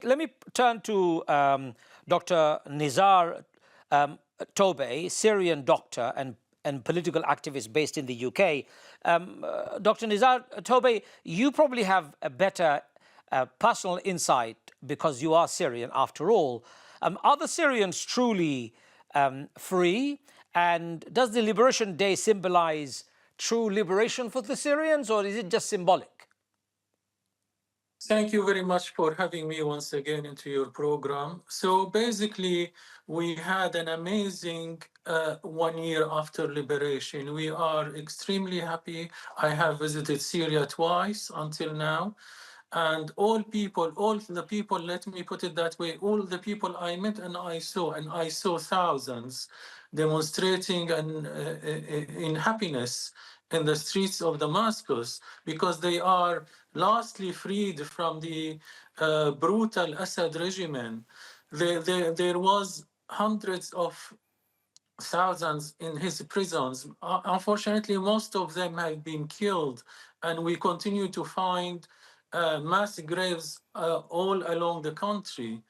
Let me turn to Dr. Nizar Tobe, Syrian doctor and political activist based in the UK. Dr. Nizar Tobe, you probably have a better personal insight because you are Syrian after all. Are the Syrians truly free? And does the Liberation Day symbolize true liberation for the Syrians, or is it just symbolic? Thank you very much for having me once again into your program. So basically, we had an amazing 1 year after liberation. We are extremely happy. I have visited Syria twice until now. And all the people, let me put it that way, all the people I met and I saw thousands demonstrating in happiness in the streets of Damascus because they are lastly freed from the brutal Assad regime. There was hundreds of thousands in his prisons. Unfortunately, most of them have been killed, and we continue to find mass graves all along the country.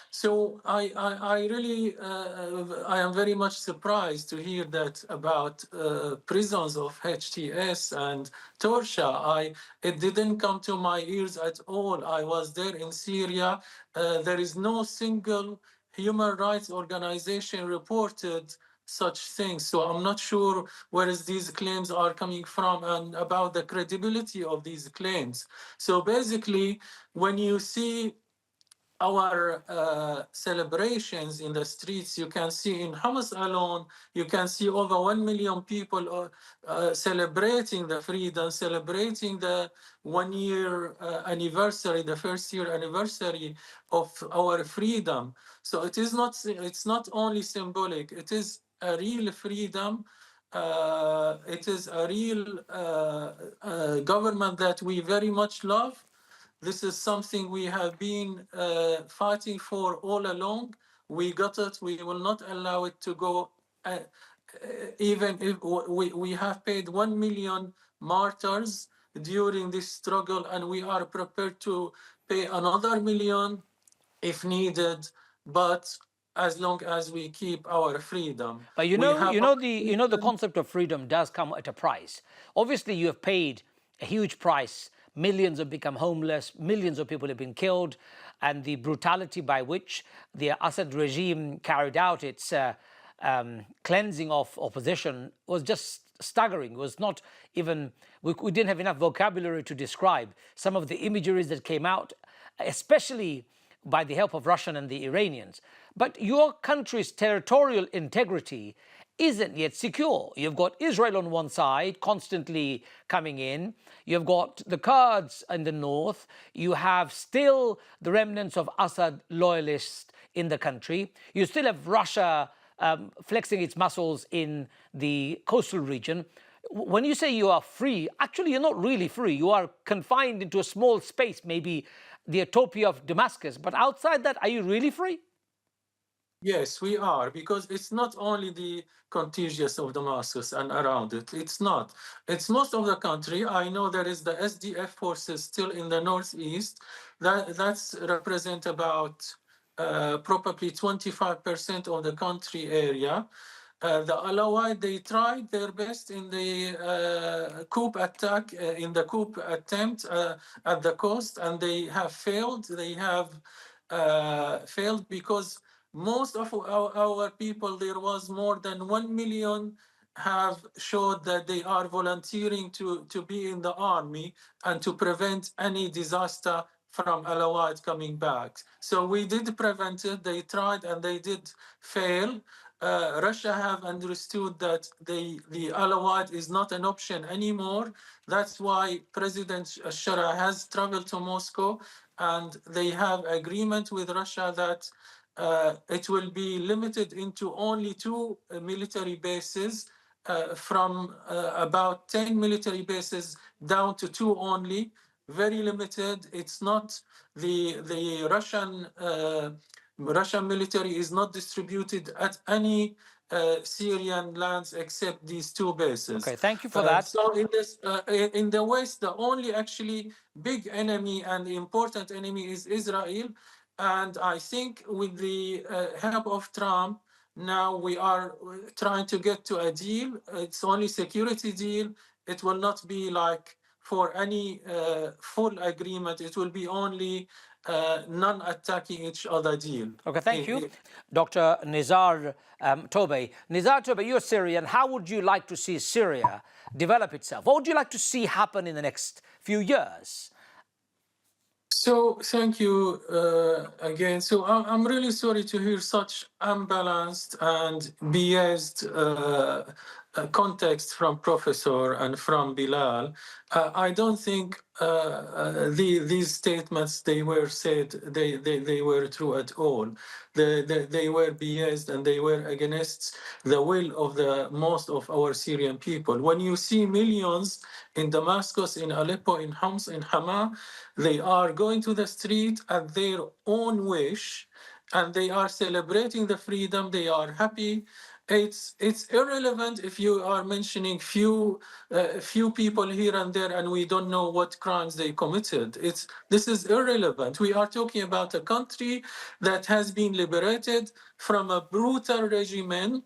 So I really I am very much surprised to hear that about prisons of HTS and torture. It didn't come to my ears at all. I was there in Syria. There is no single human rights organization reported such things. So I'm not sure where these claims are coming from and about the credibility of these claims. So basically, when you see our celebrations in the streets, you can see in Hamas alone, you can see over 1 million people celebrating the freedom, celebrating the 1 year anniversary, the first year anniversary of our freedom. So it's not only symbolic, it is a real freedom. It is a real government that we very much love. This is something we have been fighting for all along. We got it. We will not allow it to go. Even if we have paid 1 million martyrs during this struggle, and we are prepared to pay another million if needed. But as long as we keep our freedom, But we have our the freedom. concept of freedom does come at a price. Obviously, you have paid a huge price. Millions have become homeless. Millions of people have been killed, and the brutality by which the Assad regime carried out its cleansing of opposition was just staggering. It was not even we didn't have enough vocabulary to describe some of the imageries that came out, especially by the help of Russian and the Iranians. But your country's territorial integrity isn't yet secure. You've got Israel on one side constantly coming in. You've got the Kurds in the north. You have still the remnants of Assad loyalists in the country. You still have Russia flexing its muscles in the coastal region. When you say you are free, actually you're not really free. You are confined into a small space, maybe the utopia of Damascus. But outside that, are you really free? Yes, we are, because it's not only the contiguous of Damascus and around it. It's not. It's most of the country. I know there is the SDF forces still in the northeast. That's represent about probably 25% of the country area. The Alawite, they tried their best in the coup attack, in the coup attempt at the coast, and they have failed. They have failed because most of our people, there was more than 1 million, have showed that they are volunteering to be in the army and to prevent any disaster from Alawite coming back. So we did prevent it. They tried and they did fail. Russia have understood that the Alawite is not an option anymore. That's why President Shara has traveled to Moscow, and they have agreement with Russia that it will be limited into only two military bases, from about 10 military bases down to two only. Very limited. It's not the Russian military is not distributed at any Syrian lands except these two bases. Okay, thank you for that. So in the West, the only actually big enemy and important enemy is Israel. And I think with the help of Trump, now we are trying to get to a deal. It's only security deal. It will not be like for any full agreement. It will be only non-attacking each other deal. Okay, thank you. Dr. Nizar Tobe. Nizar Tobe, you're Syrian. How would you like to see Syria develop itself? What would you like to see happen in the next few years? So thank you again. So I'm really sorry to hear such unbalanced and biased context from Professor and from Bilal. I don't think these statements they were said they were true at all. They were biased and they were against the will of the most of our Syrian people. When you see millions in Damascus, in Aleppo, in Homs, in Hama, they are going to the street at their own wish and they are celebrating the freedom. They are happy. It's irrelevant if you are mentioning few people here and there and we don't know what crimes they committed. This is irrelevant. We are talking about a country that has been liberated from a brutal regime,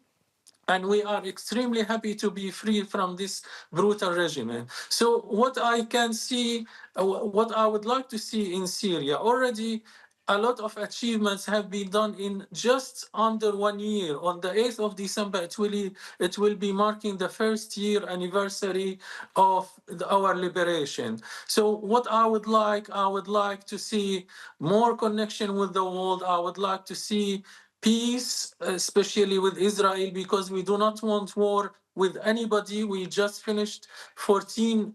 and we are extremely happy to be free from this brutal regime. So what I can see, what I would like to see in Syria, already a lot of achievements have been done in just under 1 year. On the 8th of December, it will be marking the first year anniversary of our liberation. So what I would like to see more connection with the world. I would like to see peace, especially with Israel, because we do not want war with anybody. We just finished 14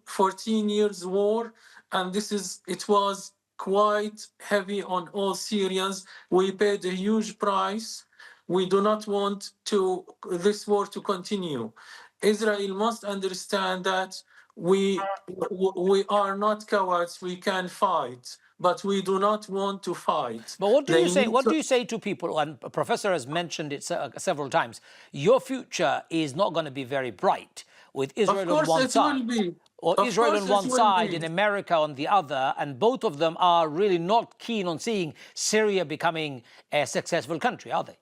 years war, and it was quite heavy on all Syrians. We paid a huge price. We do not want this war to continue. Israel must understand that we are not cowards. We can fight, but we do not want to fight. But what do you They say? need What do to. you say to people? And a professor has mentioned it several times. Your future is not going to be very bright with Of Israel on course, one it side, will be. or Of Israel course, on it one will side and be. America on the other, and both of them are really not keen on seeing Syria becoming a successful country, are they?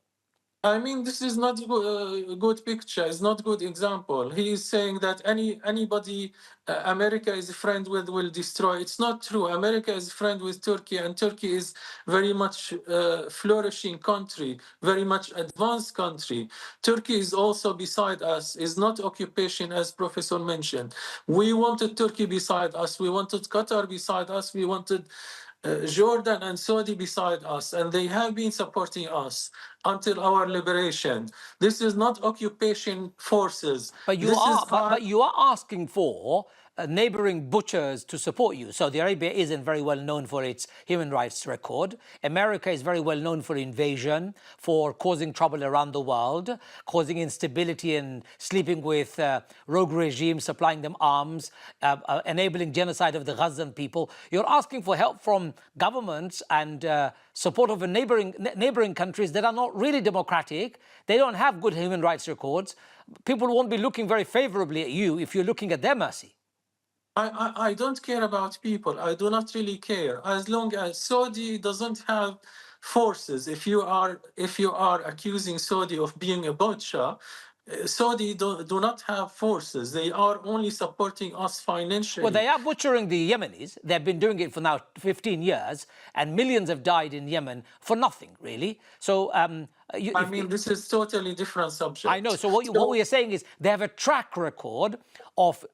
I mean, this is not a good picture. It's not good example. He is saying that anybody America is a friend with will destroy. It's not true. America is a friend with Turkey, and Turkey is very much flourishing country, very much advanced country. Turkey is also beside us. Is not occupation, as Professor mentioned. We wanted Turkey beside us. We wanted Qatar beside us. We wanted Jordan and Saudi beside us, and they have been supporting us until our liberation. This is not occupation forces. But you This is are, our. but you are asking for neighboring butchers to support you. Saudi Arabia isn't very well known for its human rights record. America is very well known for invasion, for causing trouble around the world, causing instability and sleeping with rogue regimes, supplying them arms, enabling genocide of the Gazan people. You're asking for help from governments and support of neighboring countries that are not really democratic. They don't have good human rights records. People won't be looking very favorably at you if you're looking at their mercy. I don't care about people. I do not really care. As long as Saudi doesn't have forces, if you are accusing Saudi of being a butcher, Saudi do not have forces. They are only supporting us Well, financially. they are butchering the Yemenis. They've been doing it for now 15 years, and millions have died in Yemen for nothing, really. So, I mean, this is totally different I know. subject. So what So, we are saying is they have a track record of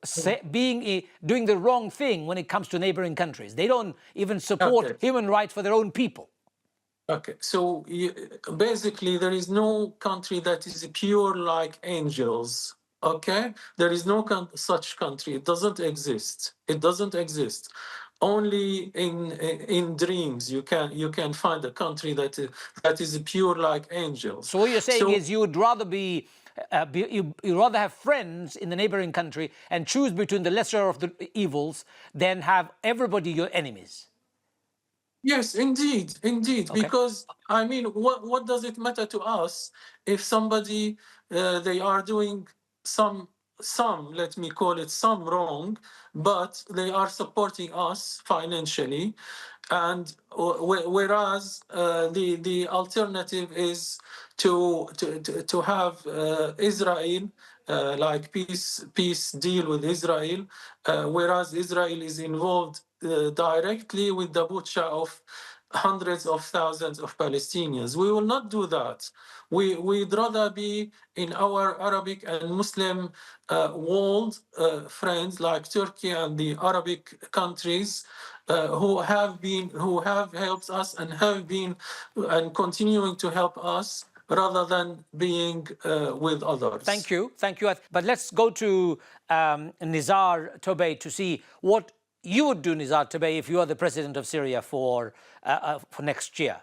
doing the wrong thing when it comes to neighboring countries. They don't even support okay. human rights for their own people. Okay, so basically, there is no country that is pure like angels. Okay, there is no such country. It doesn't exist. It doesn't exist. Only in dreams you can find a country that is pure like angels. So what you're saying So is you would rather you'd rather have friends in the neighboring country and choose between the lesser of the evils than have everybody your enemies. yes, indeed, Okay. because I mean, what does it matter to us if somebody they are doing some let me call it some wrong, but they are supporting us financially, And whereas the alternative is to have Israel like peace deal with Israel, whereas Israel is involved directly with the butcher of hundreds of thousands of Palestinians. We will not do that. We'd rather be in our Arabic and Muslim world friends like Turkey and the Arabic countries who have helped us and have been and continuing to help us rather than being with others. Thank you. But let's go to Nizar Tobey to see what you would do, Nizar Tobey, if you are the president of Syria for next year.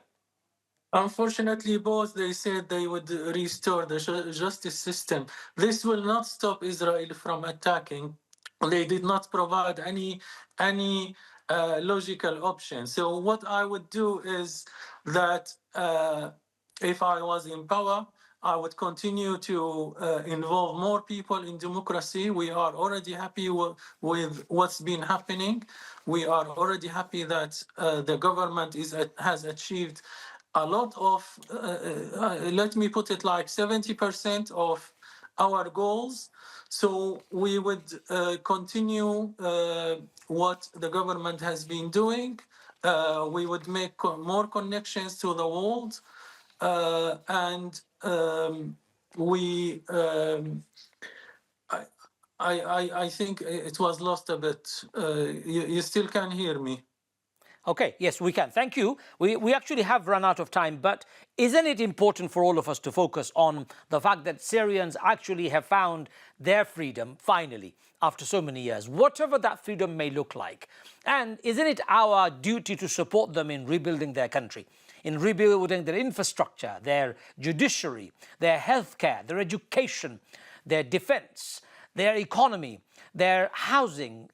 Unfortunately, both they said they would restore the justice system. This will not stop Israel from attacking. They did not provide any logical option. So what I would do is that if I was in power, I would continue to involve more people in democracy. We are already happy with what's been happening. We are already happy that the government has achieved a lot of, let me put it like 70% of our goals. So we would continue what the government has been doing. We would make more connections to the world. And we, I think it was lost a bit. You still can hear me. Okay, yes, we can. Thank you. We actually have run out of time, but isn't it important for all of us to focus on the fact that Syrians actually have found their freedom, finally, after so many years, whatever that freedom may look like? And isn't it our duty to support them in rebuilding their country, in rebuilding their infrastructure, their judiciary, their healthcare, their education, their defense, their economy, their housing,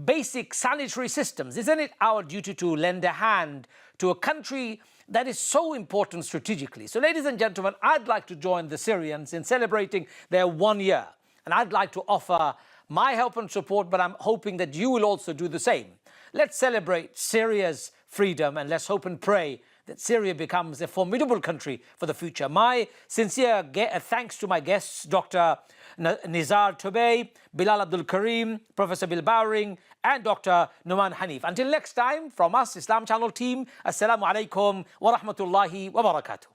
basic sanitary systems? Isn't it our duty to lend a hand to a country that is so important strategically? So, ladies and gentlemen, I'd like to join the Syrians in celebrating their 1 year. And I'd like to offer my help and support, but I'm hoping that you will also do the same. Let's celebrate Syria's freedom, and let's hope and pray that Syria becomes a formidable country for the future. My sincere thanks to my guests, Dr. Nizar Tobey, Bilal Abdul Karim, Professor Bill Bowring, and Dr. Numan Hanif. Until next time, from us, Islam Channel team, Assalamu alaikum wa rahmatullahi wa barakatuh.